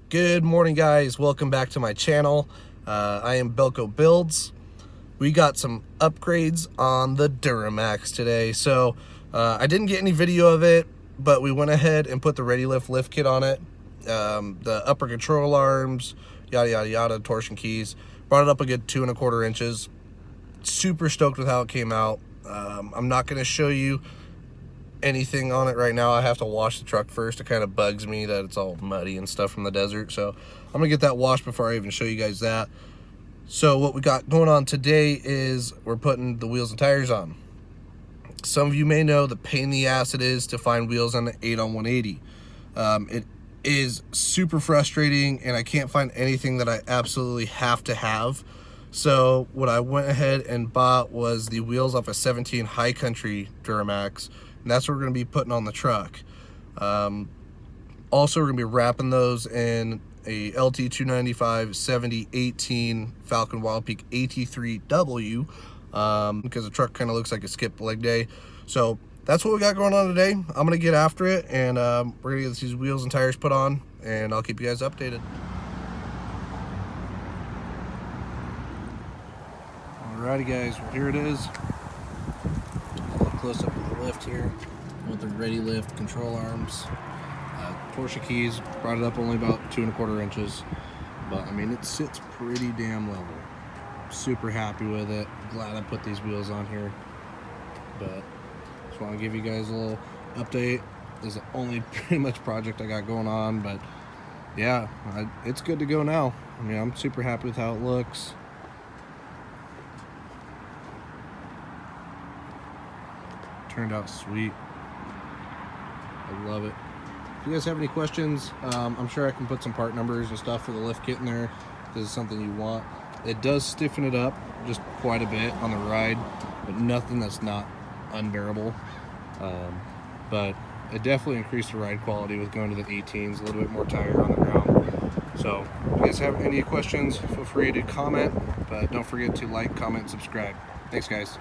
Good morning, guys. Welcome back to my channel. I am Belko Builds. We got some upgrades on the Duramax today. So I didn't get any video of it, but we went ahead and put the Readylift lift kit on it. The upper control arms, yada yada yada, torsion keys. Brought it up a good 2 1/4 inches. Super stoked with how it came out. I'm not going to show you anything on it right now. I have to wash the truck first. It kind of bugs me that it's all muddy and stuff from the desert, so I'm gonna get that washed before I even show you guys that. So what we got going on today is we're putting the wheels and tires on. Some of you may know the pain in the ass it is to find wheels on the 8-on-180. It is super frustrating, and I can't find anything that I absolutely have to have. So what I went ahead and bought was the wheels off a 17 High Country Duramax, and that's what we're going to be putting on the truck. Also, we're going to be wrapping those in a LT 295 7018 Falcon Wild Peak AT3W, because the truck kind of looks like a skip leg day. So that's what we got going on today. I'm going to get after it, and we're going to get these wheels and tires put on, and I'll keep you guys updated. Alrighty guys, well, here it is. A little close up of the lift here with the Readylift control arms. Torsion keys, brought it up only about 2 1/4 inches, but I mean it sits pretty damn level. Super happy with it. Glad I put these wheels on here, but just want to give you guys a little update. This is the only pretty much project I got going on, but yeah, it's good to go now. I mean, I'm super happy with how it looks. Turned out sweet. I love it. If you guys have any questions, I'm sure I can put some part numbers and stuff for the lift kit in there if this is something you want. It does stiffen it up just quite a bit on the ride, but nothing that's not unbearable. But it definitely increased the ride quality with going to the 18s, a little bit more tire on the ground. So if you guys have any questions, feel free to comment, but don't forget to like, comment, subscribe. Thanks guys.